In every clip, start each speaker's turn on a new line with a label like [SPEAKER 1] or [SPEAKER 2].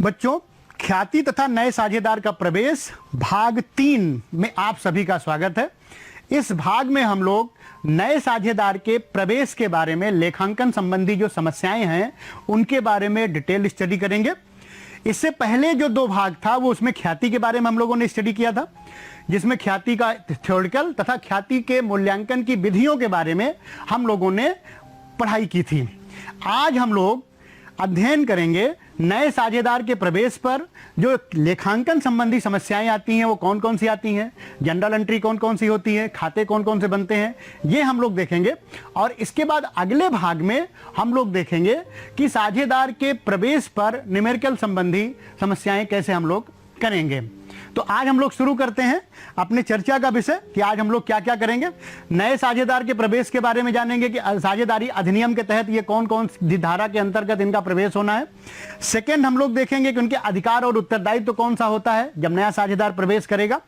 [SPEAKER 1] बच्चों, ख्याति तथा नए साझेदार का प्रवेश भाग 3 में आप सभी का स्वागत है। इस भाग में हम लोग नए साझेदार के प्रवेश के बारे में, लेखांकन संबंधी जो समस्याएं हैं उनके बारे में डिटेल स्टडी करेंगे। इससे पहले जो 2 भाग था वो उसमें ख्याति के बारे में हम लोगों ने स्टडी किया था, जिसमें ख्याति का थ्योरेटिकल तथा ख्याति के मूल्यांकन की विधियों के बारे में हम लोगों ने पढ़ाई की थी। आज हम लोग अध्ययन करेंगे नए साझेदार के प्रवेश पर जो लेखांकन संबंधी समस्याएं आती हैं वो कौन कौन सी आती हैं, जनरल एंट्री कौन कौन सी होती है, खाते कौन कौन से बनते हैं, ये हम लोग देखेंगे। और इसके बाद अगले भाग में हम लोग देखेंगे कि साझेदार के प्रवेश पर न्यूमेरिकल संबंधी समस्याएं कैसे हम लोग करेंगे। तो आज हम लोग शुरू करते हैं अपने चर्चा का विषय कि आज हम लोग क्या क्या करेंगे। नए साझेदार के प्रवेश के बारे में जानेंगे कि साझेदारी अधिनियम के तहत ये कौन कौन सी धारा के अंतर्गत इनका प्रवेश होना है। सेकंड, हम लोग देखेंगे कि उनके अधिकार और उत्तरदायित्व तो कौन सा होता है जब नया साझेदार प्रवेश करेगा।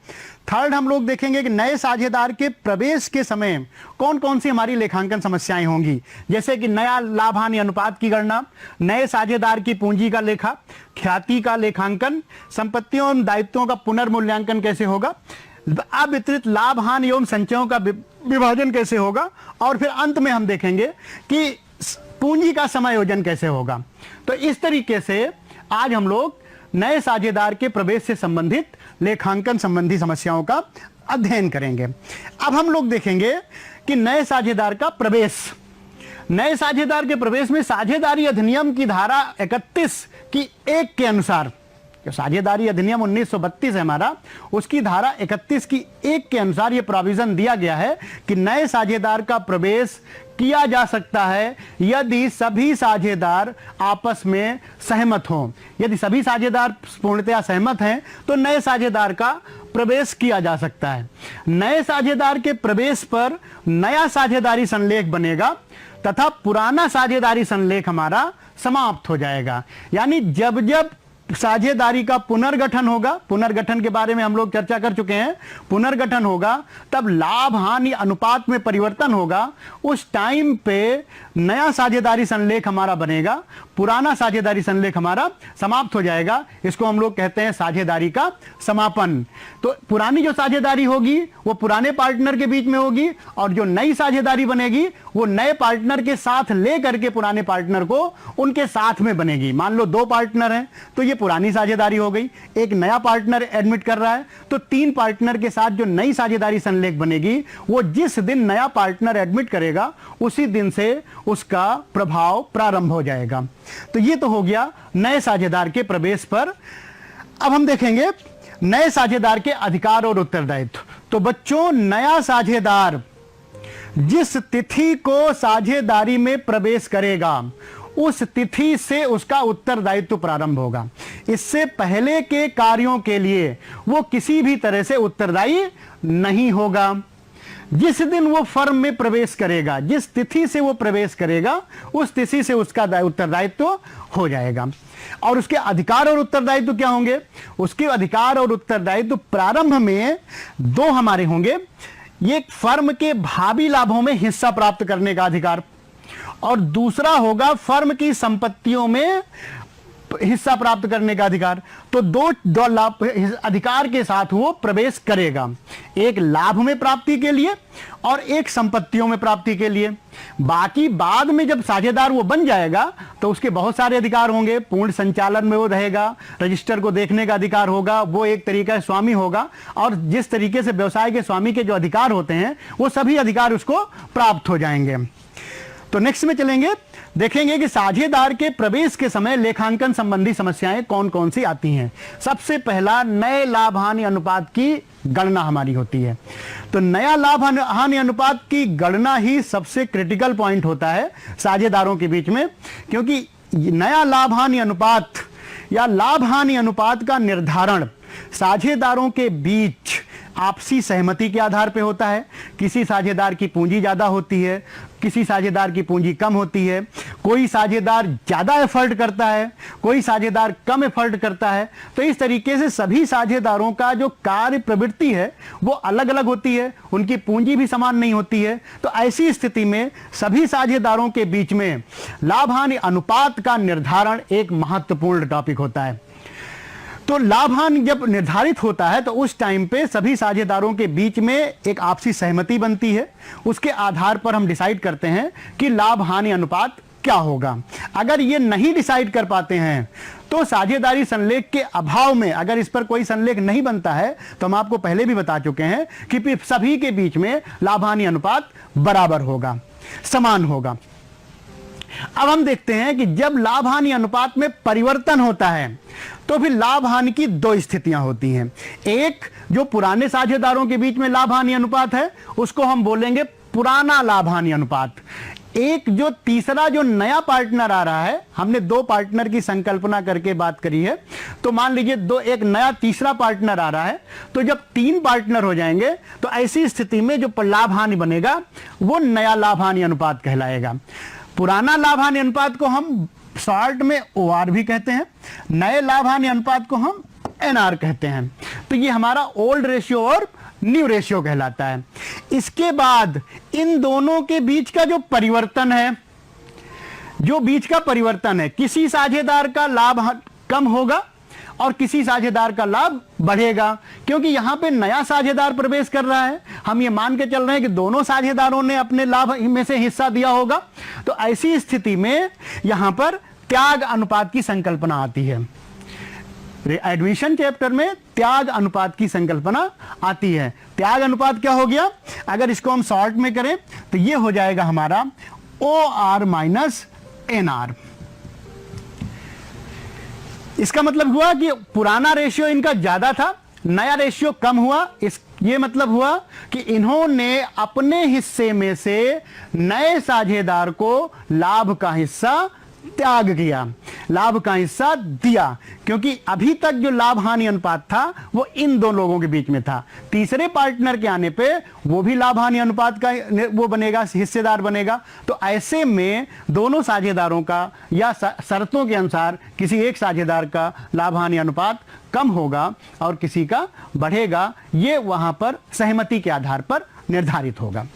[SPEAKER 1] थर्ड, हम लोग देखेंगे कि नए साझेदार के प्रवेश के समय कौन कौन सी हमारी लेखांकन समस्याएं होंगी, जैसे कि नया लाभ हानि अनुपात की गणना, नए साझेदार की पूंजी का लेखा, ख्याति का लेखांकन, संपत्तियों और दायित्वों का पुनर्मूल्यांकन कैसे होगा, अवितरित लाभ हानि एवं संचयों का विभाजन कैसे होगा, और फिर अंत में हम देखेंगे कि पूंजी का समायोजन कैसे होगा। तो इस तरीके से आज हम लोग नए साझेदार के प्रवेश से संबंधित लेखांकन संबंधी समस्याओं का अध्ययन करेंगे। अब हम लोग देखेंगे कि नए साझेदार का प्रवेश। नए साझेदार के प्रवेश में साझेदारी अधिनियम की धारा 31 की 1 के अनुसार, जो साझेदारी अधिनियम 1932 है हमारा, उसकी धारा 31 की 1 के अनुसार यह प्रोविजन दिया गया है कि नए साझेदार का प्रवेश किया जा सकता है यदि सभी साझेदार आपस में सहमत हों। यदि सभी साझेदार पूर्णतया सहमत हैं तो नए साझेदार का प्रवेश किया जा सकता है। नए साझेदार के प्रवेश पर नया साझेदारी संलेख बनेगा तथा पुराना साझेदारी संलेख हमारा समाप्त हो जाएगा। यानी जब जब साझेदारी का पुनर्गठन होगा, पुनर्गठन के बारे में हम लोग चर्चा कर चुके हैं, पुनर्गठन होगा तब लाभ हानि अनुपात में परिवर्तन होगा, उस टाइम पे नया साझेदारी संलेख हमारा बनेगा, पुराना साझेदारी संलेख हमारा समाप्त हो जाएगा। इसको हम लोग कहते हैं साझेदारी का समापन। तो पुरानी जो साझेदारी होगी वो पुराने पार्टनर के बीच में होगी और जो नई साझेदारी बनेगी वो नए पार्टनर के साथ ले करके पुराने पार्टनर को उनके साथ में बनेगी। मान लो 2 पार्टनर हैं तो ये पुरानी साझेदारी हो गई, एक नया पार्टनर एडमिट कर रहा है तो 3 पार्टनर के साथ जो नई साझेदारी संलेख बनेगी वो जिस दिन नया पार्टनर एडमिट करेगा उसी दिन से उसका प्रभाव प्रारंभ हो जाएगा। तो ये तो हो गया नए साझेदार के प्रवेश पर। अब हम देखेंगे नए साझेदार के अधिकार और उत्तरदायित्व। तो बच्चों, नया साझेदार जिस तिथि को साझेदारी में प्रवेश करेगा उस तिथि से उसका उत्तरदायित्व प्रारंभ होगा। इससे पहले के कार्यों के लिए वो किसी भी तरह से उत्तरदायी नहीं होगा। जिस दिन वो फर्म में प्रवेश करेगा, जिस तिथि से वो प्रवेश करेगा उस तिथि से उसका उत्तरदायित्व हो जाएगा। और उसके अधिकार और उत्तरदायित्व क्या होंगे? उसके अधिकार और उत्तरदायित्व प्रारंभ में 2 हमारे होंगे। ये फर्म के भावी लाभों में हिस्सा प्राप्त करने का अधिकार और दूसरा होगा फर्म की संपत्तियों में हिस्सा प्राप्त करने का अधिकार। तो दो लाभ अधिकार के साथ वो प्रवेश करेगा, एक लाभ में प्राप्ति के लिए और एक संपत्तियों में प्राप्ति के लिए। बाकी बाद में जब साझेदार वो बन जाएगा तो उसके बहुत सारे अधिकार होंगे। पूर्ण संचालन में वो रहेगा, रजिस्टर को देखने का अधिकार होगा, वो एक तरीका है स्वामी होगा और जिस तरीके से व्यवसाय के स्वामी के जो अधिकार होते हैं वो सभी अधिकार उसको प्राप्त हो जाएंगे। तो नेक्स्ट में चलेंगे, देखेंगे कि साझेदार के प्रवेश के समय लेखांकन संबंधी समस्याएं कौन कौन सी आती हैं। सबसे पहला, नए लाभ हानि अनुपात की गणना हमारी होती है। तो नया लाभ हानि अनुपात की गणना ही सबसे क्रिटिकल पॉइंट होता है साझेदारों के बीच में, क्योंकि नया लाभ हानि अनुपात या लाभ हानि अनुपात का निर्धारण साझेदारों के बीच आपसी सहमति के आधार पर होता है। किसी साझेदार की पूंजी ज्यादा होती है, किसी साझेदार की पूंजी कम होती है, कोई साझेदार ज्यादा एफर्ट करता है, कोई साझेदार कम एफर्ट करता है। तो इस तरीके से सभी साझेदारों का जो कार्य प्रवृत्ति है वो अलग अलग होती है, उनकी पूंजी भी समान नहीं होती है। तो ऐसी स्थिति में सभी साझेदारों के बीच में लाभ हानि अनुपात का निर्धारण एक महत्वपूर्ण टॉपिक होता है। तो लाभ हानि जब निर्धारित होता है तो उस टाइम पे सभी साझेदारों के बीच में एक आपसी सहमति बनती है। उसके आधार पर हम डिसाइड करते हैं कि लाभ हानि अनुपात क्या होगा। अगर ये नहीं डिसाइड कर पाते हैं तो साझेदारी संलेख के अभाव में, अगर इस पर कोई संलेख नहीं बनता है, तो हम आपको पहले भी बता चुके हैं कि सभी के बीच में लाभ हानि अनुपात बराबर होगा, समान होगा। अब हम देखते हैं कि जब लाभ हानि अनुपात में परिवर्तन होता है तो फिर लाभ हानि की दो स्थितियां होती हैं। एक, जो पुराने साझेदारों के बीच में लाभ हानि अनुपात है उसको हम बोलेंगे पुराना लाभ हानि अनुपात। एक जो तीसरा जो नया पार्टनर आ रहा है, हमने दो पार्टनर की संकल्पना करके बात करी है, तो मान लीजिए एक नया तीसरा पार्टनर आ रहा है, तो जब 3 पार्टनर हो जाएंगे तो ऐसी स्थिति में जो लाभ हानि बनेगा वो नया लाभ हानि अनुपात कहलाएगा। पुराना लाभ हानि अनुपात को हम शॉर्ट में OR भी कहते हैं, नए लाभ हानि अनुपात को हम NR कहते हैं। तो ये हमारा ओल्ड रेशियो और न्यू रेशियो कहलाता है। इसके बाद इन दोनों के बीच का जो परिवर्तन है, किसी साझेदार का लाभ कम होगा और किसी साझेदार का लाभ बढ़ेगा, क्योंकि यहां पे नया साझेदार प्रवेश कर रहा है। हम ये मान के चल रहे हैं कि दोनों साझेदारों ने अपने लाभ में से हिस्सा दिया होगा। तो ऐसी स्थिति में यहां पर त्याग अनुपात की संकल्पना आती है। एडमिशन चैप्टर में त्याग अनुपात की संकल्पना आती है। त्याग अनुपात क्या हो गया? अगर इसको हम शॉर्ट में करें तो ये हो जाएगा हमारा OR माइनस NR। इसका मतलब हुआ कि पुराना रेशियो इनका ज्यादा था, नया रेशियो कम हुआ। ये मतलब हुआ कि इन्होंने अपने हिस्से में से नए साझेदार को लाभ का हिस्सा त्याग किया, लाभ का हिस्सा दिया, क्योंकि अभी तक जो लाभ हानि अनुपात था वो इन दो लोगों के बीच में था। तीसरे पार्टनर के आने पे वो भी लाभ हानि अनुपात का वो बनेगा, हिस्सेदार बनेगा। तो ऐसे में दोनों साझेदारों का या शर्तों के अनुसार किसी एक साझेदार का लाभ हानि अनुपात कम होगा और किसी का बढ़ेगा। ये वहां पर सहमति के आधार पर निर्धारित होगा।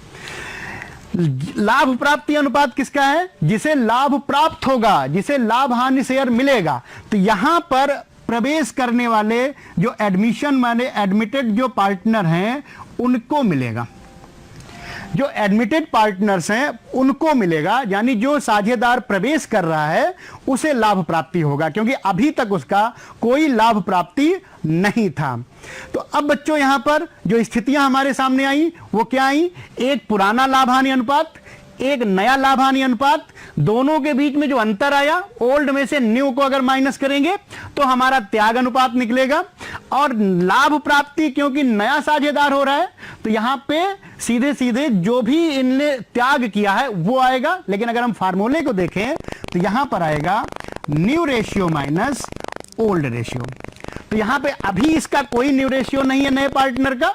[SPEAKER 1] लाभ प्राप्ति अनुपात किसका है? जिसे लाभ प्राप्त होगा, जिसे लाभ हानि शेयर मिलेगा। तो यहां पर प्रवेश करने वाले जो एडमिशन माने एडमिटेड जो पार्टनर हैं उनको मिलेगा, जो एडमिटेड पार्टनर्स हैं उनको मिलेगा, यानी जो साझेदार प्रवेश कर रहा है उसे लाभ प्राप्ति होगा, क्योंकि अभी तक उसका कोई लाभ प्राप्ति नहीं था। तो अब बच्चों यहां पर जो स्थितियां हमारे सामने आई वो क्या आई? एक पुराना लाभ हानि अनुपात, एक नया लाभ हानि अनुपात। दोनों के बीच में जो अंतर आया, ओल्ड में से न्यू को अगर माइनस करेंगे तो हमारा त्याग अनुपात निकलेगा। और लाभ प्राप्ति, क्योंकि नया साझेदार हो रहा है तो यहां पे सीधे सीधे जो भी इनने त्याग किया है वो आएगा। लेकिन अगर हम फार्मूले को देखें तो यहां पर आएगा new ratio minus old ratio. तो यहां पे अभी इसका कोई न्यू रेशियो नहीं है, नए पार्टनर का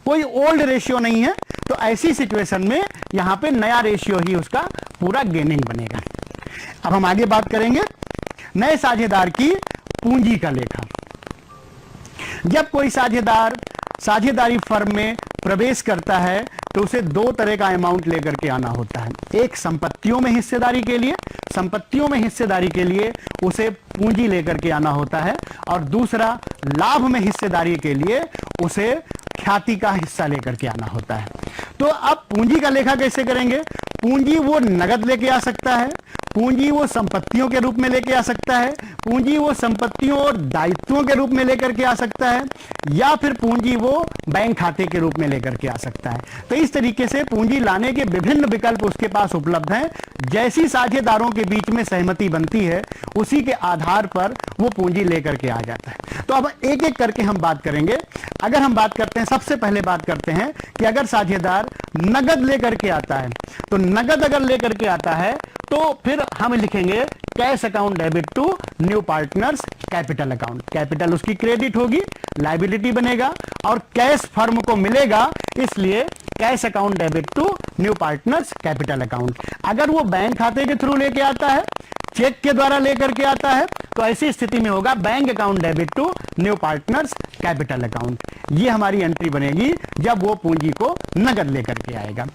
[SPEAKER 1] कोई ओल्ड रेशियो नहीं है। तो ऐसी सिचुएशन में यहां पे नया रेशियो ही उसका पूरा गेनिंग बनेगा। अब हम आगे बात करेंगे नए साझेदार की पूंजी का लेखा। जब कोई साझेदार साझेदारी फर्म में प्रवेश करता है तो उसे 2 तरह का अमाउंट लेकर के आना होता है। एक संपत्तियों में हिस्सेदारी के लिए, संपत्तियों में हिस्सेदारी के लिए उसे पूंजी लेकर के आना होता है, और दूसरा लाभ में हिस्सेदारी के लिए उसे ख्याति का हिस्सा लेकर के आना होता है। तो अब पूंजी का लेखा कैसे करेंगे? पूंजी वो नगद लेके आ सकता है, पूंजी वो संपत्तियों के रूप में लेके आ सकता है, पूंजी वो संपत्तियों और दायित्वों के रूप में लेकर के आ सकता है, या फिर पूंजी वो बैंक खाते के रूप में लेकर के आ सकता है। तो इस तरीके से पूंजी लाने के विभिन्न विकल्प उसके पास उपलब्ध हैं। जैसी साझेदारों के बीच में सहमति बनती है उसी के आधार पर वो पूंजी लेकर के आ जाता है। तो अब एक एक करके हम बात करेंगे। अगर हम बात करते हैं, सबसे पहले बात करते हैं कि अगर साझेदार नगद लेकर के आता है, तो नगद अगर लेकर के आता है तो फिर हम लिखेंगे cash account debit to new partners capital account. Capital उसकी क्रेडिट होगी, लायबिलिटी बनेगा, और कैश फर्म को मिलेगा, इसलिए cash account debit to new partners capital account. अगर वो बैंक खाते के थ्रू लेके आता है, चेक के द्वारा लेकर के आता है, तो ऐसी स्थिति में होगा bank account debit to new partners capital account. ये हमारी एंट्री बनेगी जब वो पूंजी को नगद लेकर के आएगा।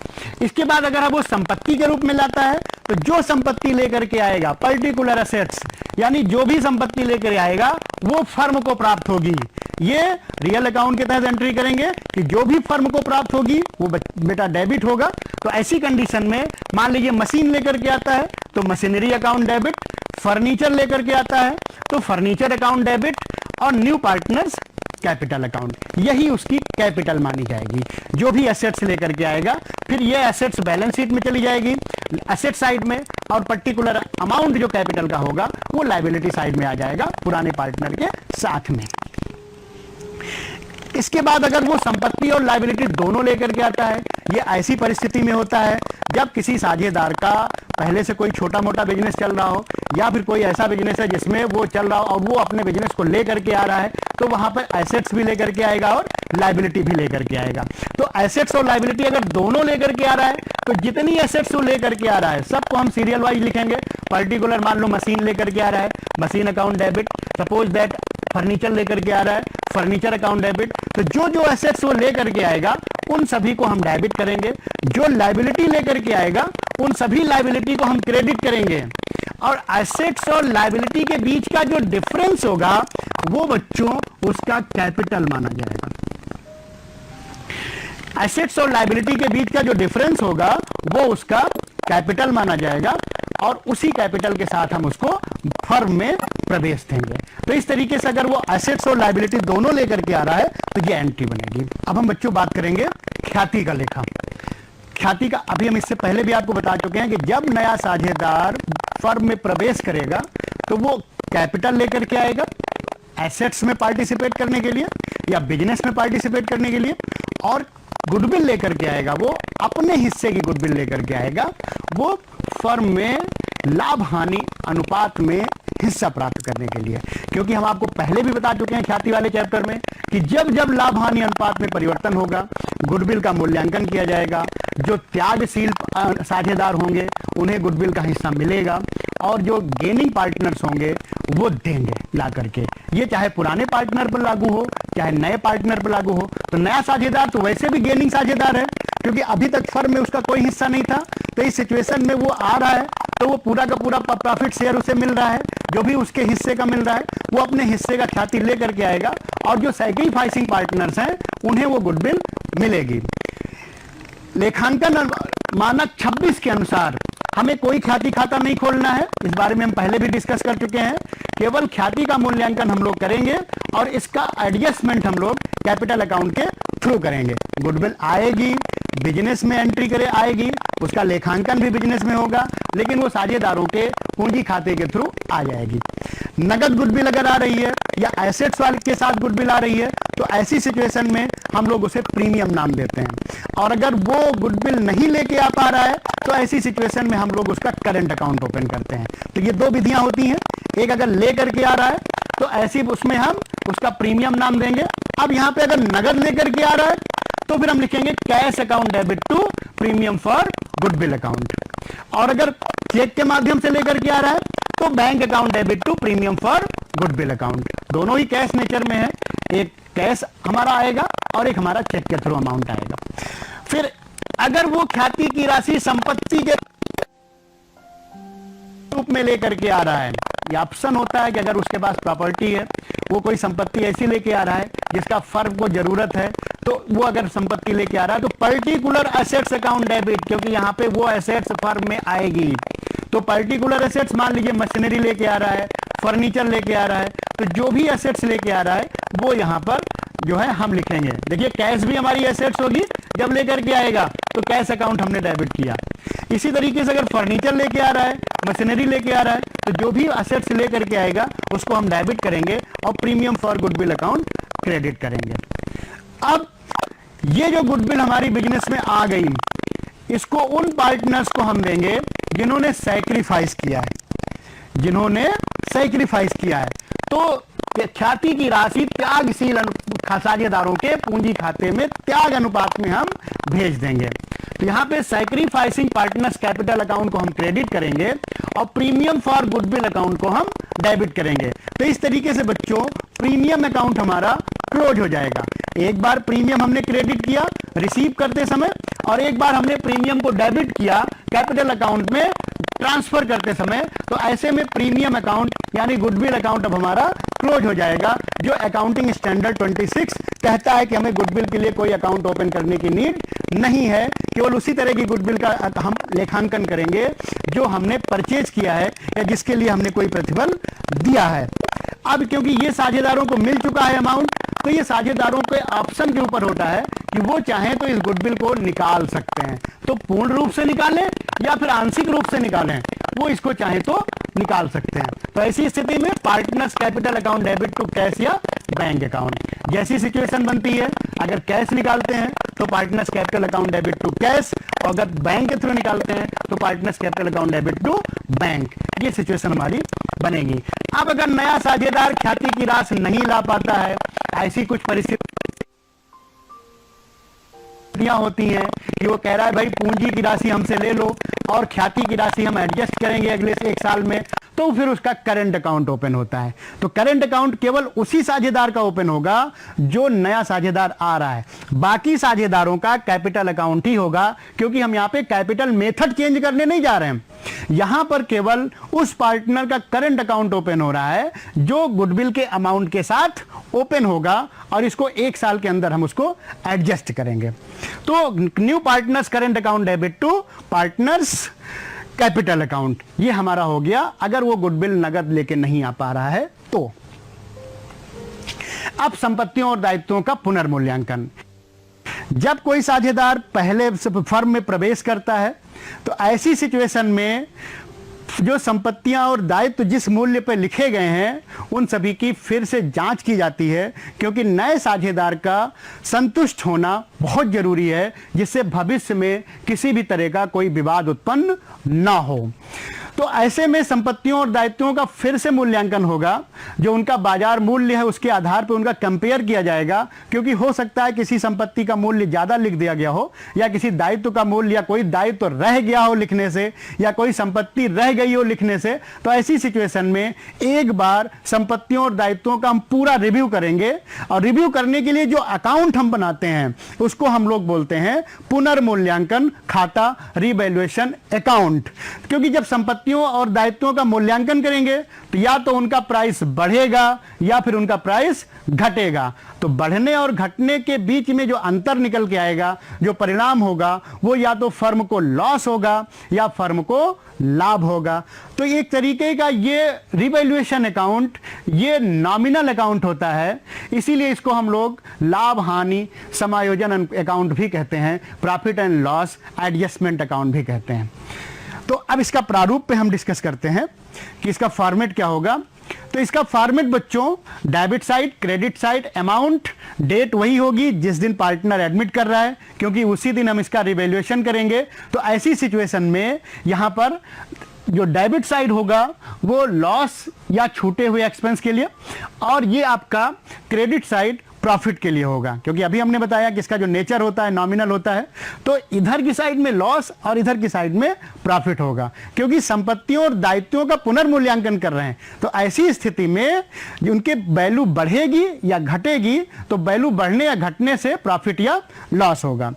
[SPEAKER 1] इसके बाद अगर वो संपत्ति के रूप में लाता है तो जो संपत्ति लेकर के आएगा, पर्टिकुलर एसेट्स, यानी जो भी संपत्ति लेकर आएगा वो फर्म को प्राप्त होगी। ये रियल अकाउंट के तहत एंट्री करेंगे कि जो भी फर्म को प्राप्त होगी वो बेटा डेबिट होगा। तो ऐसी कंडीशन में मान लीजिए मशीन लेकर के आता है तो मशीनरी अकाउंट डेबिट, फर्नीचर लेकर के आता है तो फर्नीचर अकाउंट डेबिट, और न्यू पार्टनर्स कैपिटल अकाउंट, यही उसकी कैपिटल मानी जाएगी। जो भी एसेट्स लेकर के आएगा फिर ये एसेट्स बैलेंस शीट में चली जाएगी एसेट साइड में, और पर्टिकुलर अमाउंट जो कैपिटल का होगा वो लायबिलिटी साइड में आ जाएगा पुराने पार्टनर के साथ में। इसके बाद अगर वो संपत्ति और लायबिलिटी दोनों लेकर के आता है, ये ऐसी परिस्थिति में होता है जब किसी साझेदार का पहले से कोई छोटा मोटा बिजनेस चल रहा हो, या फिर कोई ऐसा बिजनेस है जिसमें वो चल रहा हो और वो अपने बिजनेस को लेकर के आ रहा है, तो वहां पर एसेट्स भी लेकर के आएगा और लायबिलिटी भी लेकर के आएगा। तो एसेट्स और लायबिलिटी अगर दोनों लेकर के आ रहा है तो जितनी एसेट्स वो लेकर के आ रहा है सबको हम सीरियल वाइज लिखेंगे। पर्टिकुलर मान लो मशीन लेकर के आ रहा है, machine account debit, suppose that furniture लेकर के आ रहा है, फर्नीचर अकाउंट डेबिट। तो जो जो एसेट्स वो लेकर के आएगा उन सभी को हम डेबिट करेंगे, जो लायबिलिटी लेकर के आएगा उन सभी लायबिलिटी को हम क्रेडिट करेंगे, और एसेट्स और लायबिलिटी के बीच का जो डिफरेंस होगा वो बच्चों उसका कैपिटल माना जाएगा। एसेट्स और लायबिलिटी के बीच का जो डिफरेंस होगा वो उसका कैपिटल माना जाएगा, और उसी कैपिटल के साथ हम उसको फर्म में प्रवेश देंगे। तो इस तरीके से अगर वो एसेट्स और लायबिलिटी दोनों लेकर के आ रहा है तो ये एंट्री बनेगी। अब हम बच्चों बात करेंगे ख्याति का लेखा। ख्याति का अभी हम इससे पहले भी आपको बता चुके हैं कि जब नया साझेदार फर्म में प्रवेश करेगा तो वो कैपिटल लेकर के आएगा एसेट्स में पार्टिसिपेट करने के लिए या बिजनेस में पार्टिसिपेट करने के लिए, और गुडविल लेकर के आएगा, वो अपने हिस्से की गुडविल लेकर के आएगा, वो फर्म में लाभ हानि अनुपात में हिस्सा प्राप्त करने के लिए। क्योंकि हम आपको पहले भी बता चुके हैं ख्याति वाले चैप्टर में कि जब जब लाभ हानि अनुपात में परिवर्तन होगा गुडविल का मूल्यांकन किया जाएगा, जो त्यागशील साझेदार होंगे उन्हें गुडविल का हिस्सा मिलेगा, और जो गेनिंग पार्टनर्स होंगे वो देंगे ला करके। ये चाहे पुराने पार्टनर पर लागू हो चाहे नए पार्टनर पर लागू हो। तो नया साझेदार तो वैसे भी गेनिंग साझेदार है क्योंकि अभी तक फर्म में उसका कोई हिस्सा नहीं था, तो इस सिचुएशन में वो आ रहा है तो वो पूरा का पूरा प्रॉफिट शेयर उसे मिल रहा है, जो भी उसके हिस्से का मिल रहा है वो अपने हिस्से का ख्याति लेकर के आएगा, और जो सैक्रिफाइसिंग पार्टनर्स हैं उन्हें वो गुडविल मिलेगी। लेखांकन मानक 26 के अनुसार हमें कोई ख्याति खाता नहीं खोलना है, इस बारे में हम पहले भी डिस्कस कर चुके हैं। केवल ख्याति का मूल्यांकन हम लोग करेंगे और इसका एडजस्टमेंट हम लोग कैपिटल अकाउंट के थ्रू करेंगे। गुडविल आएगी, बिजनेस में एंट्री करे आएगी, उसका लेखांकन भी बिजनेस में होगा, लेकिन वो साझेदारों के पूंजी खाते के थ्रू आ जाएगी। नगद गुडविल अगर आ रही है या एसेट्स वाले के साथ गुडविल आ रही है तो ऐसी सिचुएशन में हम लोग उसे प्रीमियम नाम देते हैं, और अगर वो गुडविल नहीं लेके आ पा रहा है तो ऐसी सिचुएशन में हम लोग उसका करंट अकाउंट ओपन करते हैं। तो ये दो विधियां होती हैं, एक अगर लेकर के आ रहा है तो ऐसी उसमें हम उसका प्रीमियम नाम देंगे। अब यहां पे अगर नगद लेकर के आ रहा है तो फिर हम लिखेंगे cash account debit to premium for goodwill account, और अगर चेक के माध्यम से लेकर के आ रहा है तो bank account debit to premium for goodwill account. दोनों ही कैश नेचर में है, एक कैश हमारा आएगा और एक हमारा चेक के थ्रू अमाउंट आएगा। फिर अगर वो ख्याति की राशि संपत्ति के रूप में लेकर के आ रहा है, ये ऑप्शन होता है कि अगर उसके पास प्रॉपर्टी है, वो कोई संपत्ति ऐसी लेके आ रहा है जिसका फर्म को जरूरत है, तो वो अगर संपत्ति लेके आ रहा है तो पर्टिकुलर एसेट्स अकाउंट डेबिट, क्योंकि यहां पे वो एसेट्स फर्म में आएगी। तो पर्टिकुलर एसेट्स मान लीजिए मशीनरी लेके आ रहा है, फर्नीचर लेके आ रहा है, तो जो भी एसेट्स लेके आ रहा है वो यहां पर जो है हम लिखेंगे। देखिए कैश भी हमारी एसेट्स होगी, जब लेकर के आएगा तो कैश अकाउंट हमने डेबिट किया। इसी तरीके से अगर फर्नीचर लेके आ रहा है, मशीनरी लेके आ रहा है, तो जो भी एसेट्स लेकर के आएगा उसको हम डेबिट करेंगे और premium for goodwill account credit करेंगे। अब ये जो गुडविल हमारी बिजनेस में आ गई, इसको उन पार्टनर्स को हम देंगे जिन्होंने सैक्रिफाइस किया है, जिन्होंने सैक्रिफाइस किया है। तो ख्याति की राशि त्यागशील साझेदारों के पूंजी खाते में त्याग अनुपात में हम भेज देंगे। तो यहां पे सैक्रिफाइसिंग पार्टनर्स कैपिटल अकाउंट को हम क्रेडिट करेंगे और प्रीमियम फॉर गुडविल अकाउंट को हम डेबिट करेंगे। तो इस तरीके से बच्चों प्रीमियम अकाउंट हमारा क्लोज हो जाएगा। एक बार प्रीमियम हमने क्रेडिट किया रिसीव करते समय, और एक बार हमने प्रीमियम को डेबिट किया कैपिटल अकाउंट में ट्रांसफर करते समय, तो ऐसे में प्रीमियम अकाउंट यानी गुडविल अकाउंट अब हमारा क्लोज हो जाएगा। जो अकाउंटिंग स्टैंडर्ड 26 कहता है कि हमें गुडविल के लिए कोई अकाउंट ओपन करने की नीड नहीं है, केवल उसी तरह की गुडविल का हम लेखांकन करेंगे जो हमने परचेज किया है या जिसके लिए हमने कोई प्रतिफल दिया है। अब क्योंकि ये साझेदारों को मिल चुका है अमाउंट, तो ये साझेदारों के ऑप्शन के ऊपर होता है कि वो चाहें तो इस गुडविल को निकाल सकते हैं, तो पूर्ण रूप से निकालें या फिर आंशिक रूप से निकालें, वो इसको चाहे तो निकाल सकते हैं। तो ऐसी स्थिति में partners capital account debit to cash या बैंक अकाउंट, जैसी सिचुएशन बनती है, अगर कैश निकालते हैं तो partners capital account debit to cash, और अगर बैंक के थ्रू निकालते हैं तो partners capital account debit to bank, ये सिचुएशन हमारी बनेगी। अब अगर नया साझेदार ख्याति की राशि नहीं ला पाता है, ऐसी कुछ परिस्थितियां होती हैं कि वो कह रहा है भाई पूंजी की राशि हमसे ले लो और ख्याति की राशि हम एडजस्ट करेंगे अगले 1 साल में, तो फिर उसका करंट अकाउंट ओपन होता है। तो करंट अकाउंट केवल उसी साझेदार का ओपन होगा जो नया साझेदार आ रहा है, बाकी साझेदारों का कैपिटल अकाउंट ही होगा, क्योंकि हम यहां पे कैपिटल मेथड चेंज करने नहीं जा रहे हैं। यहां पर केवल उस पार्टनर का करंट अकाउंट ओपन हो रहा है जो गुडविल के अमाउंट के साथ ओपन होगा, और इसको 1 साल के अंदर हम उसको एडजस्ट करेंगे। तो new partners current account debit to partners capital account, ये हमारा हो गया अगर वो गुडविल नगद लेके नहीं आ पा रहा है तो। अब संपत्तियों और दायित्वों का पुनर्मूल्यांकन। जब कोई साझेदार पहले फर्म में प्रवेश करता है तो ऐसी सिचुएशन में जो संपत्तियां और दायित्व जिस मूल्य पर लिखे गए हैं उन सभी की फिर से जांच की जाती है, क्योंकि नए साझेदार का संतुष्ट होना बहुत जरूरी है, जिससे भविष्य में किसी भी तरह का कोई विवाद उत्पन्न ना हो। तो ऐसे में संपत्तियों और दायित्वों का फिर से मूल्यांकन होगा, जो उनका बाजार मूल्य है उसके आधार पर उनका कंपेयर किया जाएगा, क्योंकि हो सकता है किसी संपत्ति का मूल्य ज्यादा लिख दिया गया हो, या किसी दायित्व का मूल्य, या कोई दायित्व रह गया हो लिखने से, या कोई संपत्ति रह गई हो लिखने से। तो ऐसी सिचुएशन में एक बार संपत्तियों और दायित्वों का हम पूरा रिव्यू करेंगे, और रिव्यू करने के लिए जो अकाउंट हम बनाते हैं उसको हम लोग बोलते हैं पुनर्मूल्यांकन खाता, रिवैल्यूएशन अकाउंट। क्योंकि जब संपत्तियों और दायित्वों का मूल्यांकन करेंगे तो या तो उनका प्राइस बढ़ेगा या फिर उनका प्राइस घटेगा। तो बढ़ने और घटने के बीच में जो अंतर निकल के आएगा, जो परिणाम होगा, वो या तो फर्म को लॉस होगा या फर्म को लाभ होगा। तो एक तरीके का ये रिवैल्यूएशन अकाउंट ये नॉमिनल अकाउंट होता है, इसीलिए इसको हम लोग लाभ हानि समायोजन अकाउंट भी कहते हैं, profit and loss adjustment account भी कहते हैं। तो अब इसका प्रारूप पे हम डिस्कस करते हैं कि इसका फॉर्मेट क्या होगा। तो इसका फॉर्मेट बच्चों, debit side, credit side, amount, date वही होगी जिस दिन पार्टनर एडमिट कर रहा है, क्योंकि उसी दिन हम इसका रिवैल्यूएशन करेंगे। तो ऐसी सिचुएशन में यहां पर जो डेबिट साइड होगा वो लॉस या छूटे हुए एक्सपेंस के लिए, और ये आपका क्रेडिट साइड प्रॉफिट के लिए होगा, क्योंकि अभी हमने बताया कि इसका जो नेचर होता है नॉमिनल होता है। तो इधर की साइड में लॉस और इधर की साइड में प्रॉफिट होगा, क्योंकि संपत्तियों और दायित्वों का पुनर्मूल्यांकन कर रहे हैं। तो ऐसी स्थिति में उनके वैल्यू बढ़ेगी या घटेगी, तो वैल्यू बढ़ने या घटने से प्रॉफिट या लॉस होगा।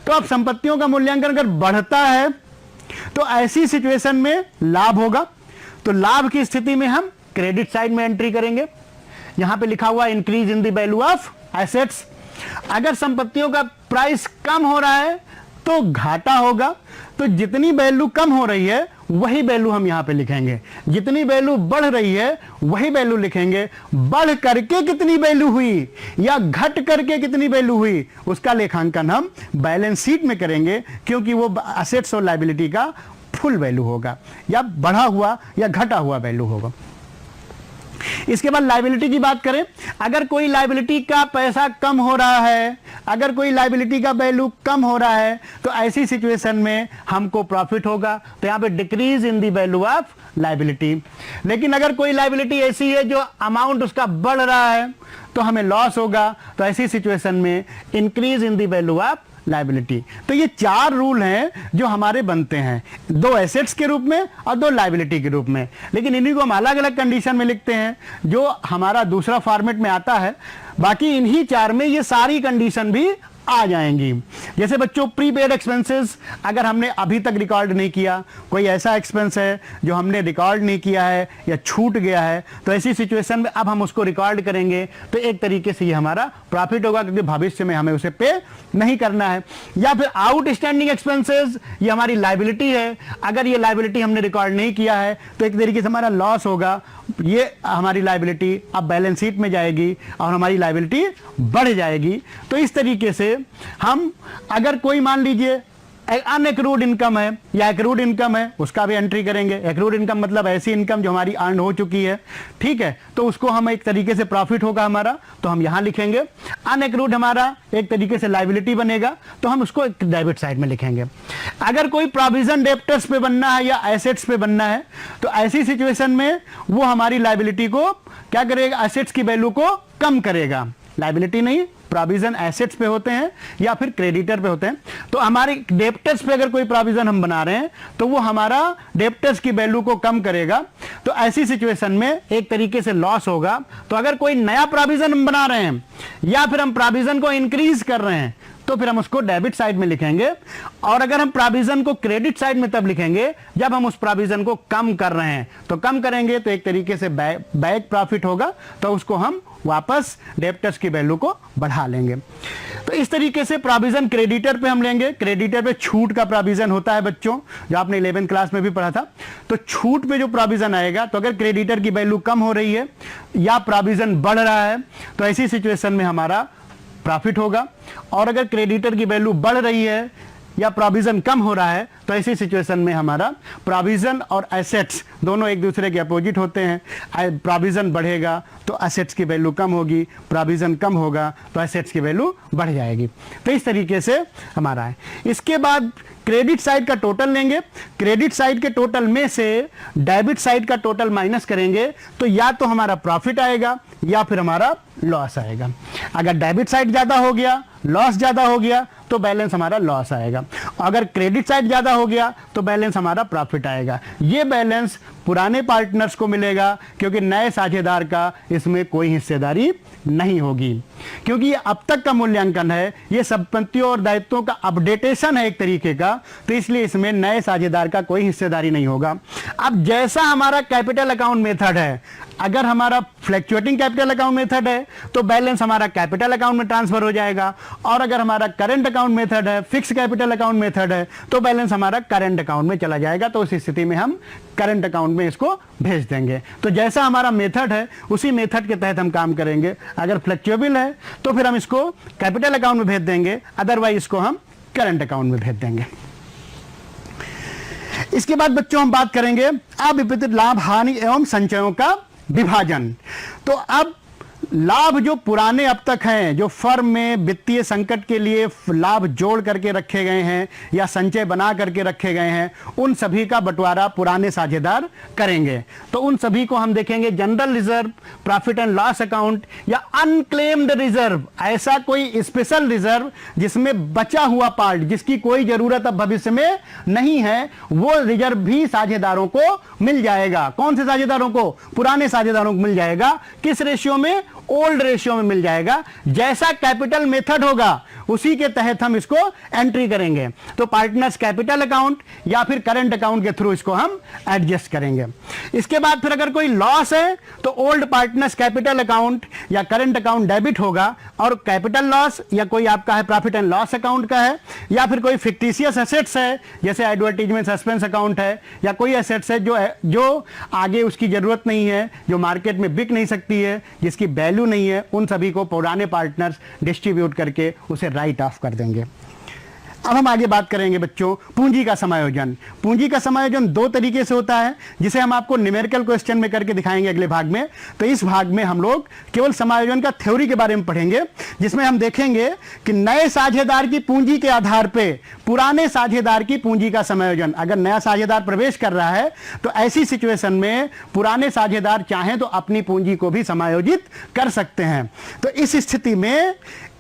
[SPEAKER 1] तो अब संपत्तियों का मूल्यांकन अगर बढ़ता है तो ऐसी सिचुएशन में लाभ होगा। तो लाभ की स्थिति में हम क्रेडिट साइड में एंट्री करेंगे। यहां पे लिखा हुआ increase in the value of assets. अगर संपत्तियों का प्राइस कम हो रहा है तो घाटा होगा। तो जितनी वैल्यू कम हो रही है वही वैल्यू हम यहां पे लिखेंगे, जितनी वैल्यू बढ़ रही है वही वैल्यू लिखेंगे। बढ़ करके कितनी वैल्यू हुई या घट करके कितनी वैल्यू हुई उसका लेखांकन हम बैलेंस शीट में करेंगे, क्योंकि वो एसेट्स और लायबिलिटी का फुल वैल्यू होगा, या बढ़ा हुआ या घटा हुआ वैल्यू होगा। इसके बाद लायबिलिटी की बात करें, अगर कोई लायबिलिटी का पैसा कम हो रहा है, अगर कोई लायबिलिटी का वैल्यू कम हो रहा है, तो ऐसी सिचुएशन में हमको प्रॉफिट होगा। तो यहां पे decrease in the value of liability. लेकिन अगर कोई लायबिलिटी ऐसी है जो अमाउंट उसका बढ़ रहा है तो हमें लॉस होगा। तो ऐसी सिचुएशन में increase in the value of liability. तो ये 4 रूल हैं जो हमारे बनते हैं, 2 एसेट्स के रूप में और 2 लायबिलिटी के रूप में। लेकिन इन्हीं को हम अलग अलग कंडीशन में लिखते हैं जो हमारा दूसरा फॉर्मेट में आता है। बाकी इन्हीं 4 में ये सारी कंडीशन भी आ जाएंगी। जैसे बच्चों प्रीपेड एक्सपेंसेस अगर हमने अभी तक रिकॉर्ड नहीं किया, कोई ऐसा एक्सपेंस है जो हमने रिकॉर्ड नहीं किया है या छूट गया है, तो ऐसी सिचुएशन में अब हम उसको रिकॉर्ड करेंगे तो एक तरीके से ये हमारा प्रॉफिट होगा, क्योंकि भविष्य में हमें उसे पे नहीं करना है। या फिर आउटस्टैंडिंग एक्सपेंसेस, ये हमारी लायबिलिटी है, अगर ये लायबिलिटी हमने रिकॉर्ड नहीं किया है तो एक तरीके से हमारा लॉस होगा, ये हमारी लायबिलिटी अब बैलेंस शीट में जाएगी और हमारी लायबिलिटी बढ़ जाएगी। तो इस तरीके से हम अगर कोई मान लीजिए अनएक्रूड इनकम है या एक्रूड इनकम है, उसका भी एंट्री करेंगे। एक्रूड इनकम मतलब ऐसी इनकम जो हमारी अर्न हो चुकी है, ठीक है, तो उसको हम एक तरीके से प्रॉफिट होगा हमारा, तो हम यहां लिखेंगे। अनएक्रूड हमारा एक तरीके से लायबिलिटी बनेगा, तो हम उसको एक डेबिट साइड में लिखेंगे। अगर कोई प्रोविजन डेप्टर्स पे बनना है या एसेट्स पे बनना है, तो ऐसी सिचुएशन में वो हमारी लायबिलिटी को क्या करेगा, एसेट्स की वैल्यू को कम करेगा। लायबिलिटी नहीं, प्रोविजन एसेट्स पे होते हैं या फिर क्रेडिटर पे होते हैं। तो हमारे डेप्टर्स पे अगर कोई प्रोविजन हम बना रहे हैं तो वो हमारा डेप्टर्स की वैल्यू को कम करेगा, तो ऐसी सिचुएशन में एक तरीके से लॉस होगा। तो अगर कोई नया प्रोविजन हम बना रहे हैं या फिर हम प्रोविजन को इंक्रीज कर रहे हैं तो फिर हम उसको डेबिट साइड में लिखेंगे, और अगर हम प्रोविजन को क्रेडिट साइड में तब लिखेंगे जब हम उस प्रोविजन को कम कर रहे हैं। तो कम करेंगे तो एक तरीके से बैक प्रॉफिट होगा, तो उसको हम वापस डेप्टर्स की वैल्यू को बढ़ा लेंगे। तो इस तरीके से प्रोविजन क्रेडिटर पे हम लेंगे। क्रेडिटर पे छूट का प्रोविजन होता है बच्चों, जो आपने 11th क्लास में भी पढ़ा था। तो छूट पे जो प्रोविजन आएगा, तो अगर क्रेडिटर की वैल्यू कम हो रही है या प्रोविजन बढ़ रहा है तो ऐसी सिचुएशन में हमारा प्रॉफिट होगा, और अगर क्रेडिटर की वैल्यू बढ़ रही है या प्रोविजन कम हो रहा है तो ऐसी सिचुएशन में हमारा प्रोविजन और एसेट्स दोनों एक दूसरे के अपोजिट होते हैं। प्रोविजन बढ़ेगा तो एसेट्स की वैल्यू कम होगी, प्रोविजन कम होगा तो एसेट्स की वैल्यू बढ़ जाएगी। तो इस तरीके से हमारा है। इसके बाद क्रेडिट साइड का टोटल लेंगे। क्रेडिट साइड के टोटल में से डेबिट साइड का टोटल माइनस करेंगे तो या तो हमारा प्रॉफिट आएगा या फिर हमारा लॉस आएगा। अगर डेबिट साइड ज्यादा हो गया, लॉस ज्यादा हो गया तो बैलेंस हमारा लॉस आएगा। अगर क्रेडिट साइड ज्यादा हो गया तो बैलेंस हमारा प्रॉफिट आएगा। ये बैलेंस पुराने पार्टनर्स को मिलेगा, क्योंकि नए साझेदार का इसमें कोई हिस्सेदारी नहीं होगी, क्योंकि ये अब तक का मूल्यांकन है, ये संपत्तियों और दायित्वों का अपडेटेशन है एक तरीके का, तो इसलिए इसमें नए साझेदार का कोई हिस्सेदारी नहीं होगा। अब जैसा हमारा कैपिटल अकाउंट मेथड है, अगर हमारा फ्लैक्चुएटिंग कैपिटल अकाउंट मेथड है तो बैलेंस हमारा कैपिटल अकाउंट में ट्रांसफर हो जाएगा, और अगर हमारा करंट अकाउंट मेथड है, फिक्स कैपिटल अकाउंट मेथड है, तो बैलेंस हमारा करंट अकाउंट में चला जाएगा। तो उस स्थिति में हम करंट अकाउंट में इसको भेज देंगे। तो जैसा हमारा मेथड है उसी मेथड के तहत हम काम करेंगे। अगर फ्लैक्चुएबल है तो फिर हम इसको कैपिटल अकाउंट में भेज देंगे, अदरवाइज इसको हम करंट अकाउंट में भेज देंगे। इसके बाद बच्चों हम बात करेंगे अविभाजित लाभ, हानि एवं संचयों का विभाजन। तो अब लाभ जो पुराने अब तक हैं, जो फर्म में वित्तीय संकट के लिए लाभ जोड़ करके रखे गए हैं या संचय बना करके रखे गए हैं, उन सभी का बंटवारा पुराने साझेदार करेंगे। तो उन सभी को हम देखेंगे general reserve, profit and loss account या अनक्लेम्ड रिजर्व। ऐसा कोई स्पेशल रिजर्व जिसमें बचा हुआ पार्ट, जिसकी कोई जरूरत अब भविष्य में नहीं है, वो रिजर्व भी साझेदारों को मिल जाएगा। कौन से साझेदारों को? पुराने साझेदारों को मिल जाएगा। किस रेशियो में? ओल्ड रेशियो में मिल जाएगा। जैसा कैपिटल मेथड होगा उसी के तहत हम इसको एंट्री करेंगे। तो पार्टनर्स कैपिटल अकाउंट या फिर करंट अकाउंट के थ्रू इसको हम एडजस्ट करेंगे। इसके बाद फिर अगर कोई लॉस है तो ओल्ड पार्टनर्स कैपिटल अकाउंट या करंट अकाउंट डेबिट होगा, और कैपिटल लॉस या कोई आपका है प्रॉफिट एंड लॉस अकाउंट का है, या फिर कोई फिक्टिशियस एसेट्स है जैसे एडवर्टीजमेंट सस्पेंस अकाउंट है, या कोई एसेट्स है जो आगे उसकी जरूरत नहीं है, जो मार्केट में बिक नहीं सकती है, जिसकी वैल्यू नहीं है, उन सभी को पुराने पार्टनर्स डिस्ट्रीब्यूट करके उसे राइट ऑफ कर देंगे। अब हम आगे बात करेंगे बच्चों पूंजी का समायोजन। पूंजी का समायोजन दो तरीके से होता है, जिसे हम आपको न्यूमेरिकल क्वेश्चन में करके दिखाएंगे अगले भाग में। तो इस भाग में हम लोग केवल समायोजन का थ्योरी के बारे में पढ़ेंगे, जिसमें हम देखेंगे कि नए साझेदार की पूंजी के आधार पे पुराने साझेदार की पूंजी का समायोजन। अगर नया साझेदार प्रवेश कर रहा है तो ऐसी सिचुएशन में पुराने साझेदार चाहें तो अपनी पूंजी को भी समायोजित कर सकते हैं। तो इस स्थिति में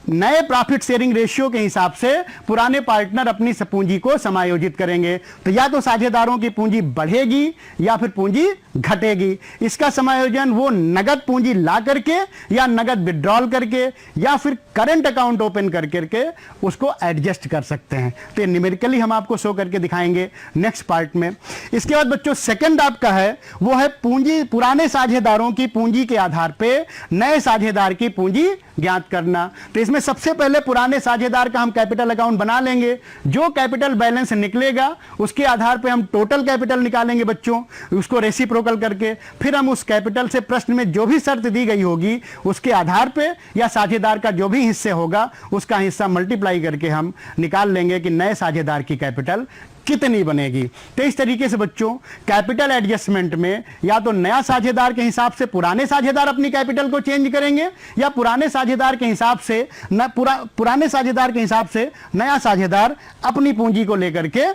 [SPEAKER 1] नए प्रॉफिट शेयरिंग रेशियो के हिसाब से पुराने पार्टनर अपनी पूंजी को समायोजित करेंगे। तो या तो साझेदारों की पूंजी बढ़ेगी या फिर पूंजी घटेगी। इसका समायोजन वो नगद पूंजी ला करके या नगद विड्रॉल करके या फिर करंट अकाउंट ओपन करके उसको एडजस्ट कर सकते हैं। तो ये न्यूमेरिकली हम आपको शो करके दिखाएंगे नेक्स्ट पार्ट में। इसके बाद बच्चों सेकंड आपका है वो है पूंजी, पुराने साझेदारों की पूंजी के आधार पे नए साझेदार की पूंजी ज्ञात करना। तो इसमें सबसे पहले पुराने साझेदार का हम कैपिटल अकाउंट बना लेंगे। जो कैपिटल बैलेंस निकलेगा उसके आधार पे हम टोटल कैपिटल निकालेंगे बच्चों, उसको रेसिप्रोकल करके। फिर हम उस कैपिटल से प्रश्न में जो भी शर्त दी गई होगी उसके आधार पे या साझेदार का जो भी हिस्से होगा उसका हिस्सा मल्टीप्लाई करके हम निकाल लेंगे कि नए साझेदार की कैपिटल कितनी बनेगी। तो इस तरीके से बच्चों कैपिटल एडजस्टमेंट में या तो नया साझेदार के हिसाब से पुराने साझेदार अपनी कैपिटल को चेंज करेंगे या पुराने साझेदार के हिसाब से पुराने साझेदार के हिसाब से नया साझेदार अपनी पूंजी को लेकर के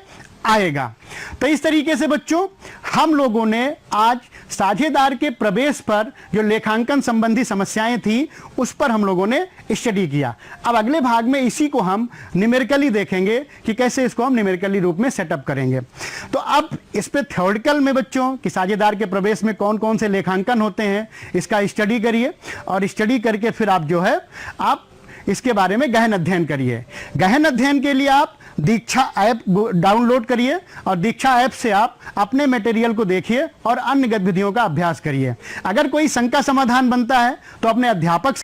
[SPEAKER 1] आएगा। तो इस तरीके से बच्चों हम लोगों ने आज साझेदार के प्रवेश पर जो लेखांकन संबंधी समस्याएं थी उस पर हम लोगों ने स्टडी किया। अब अगले भाग में इसी को हम न्यूमेरिकली देखेंगे कि कैसे इसको हम न्यूमेरिकली रूप में सेटअप करेंगे। तो अब इस पे थ्योरेटिकल में बच्चों कि साझेदार के प्रवेश में कौन कौन से लेखांकन होते हैं इसका स्टडी करिए और स्टडी करके फिर आप जो है आप इसके बारे में गहन अध्ययन करिए। गहन अध्ययन के लिए आप दीक्षा ऐप डाउनलोड करिए और दीक्षा ऐप से आप अपने मटेरियल को देखिए और अन्य गतिविधियों का अभ्यास करिए। अगर कोई शंका समाधान बनता है तो अपने अध्यापक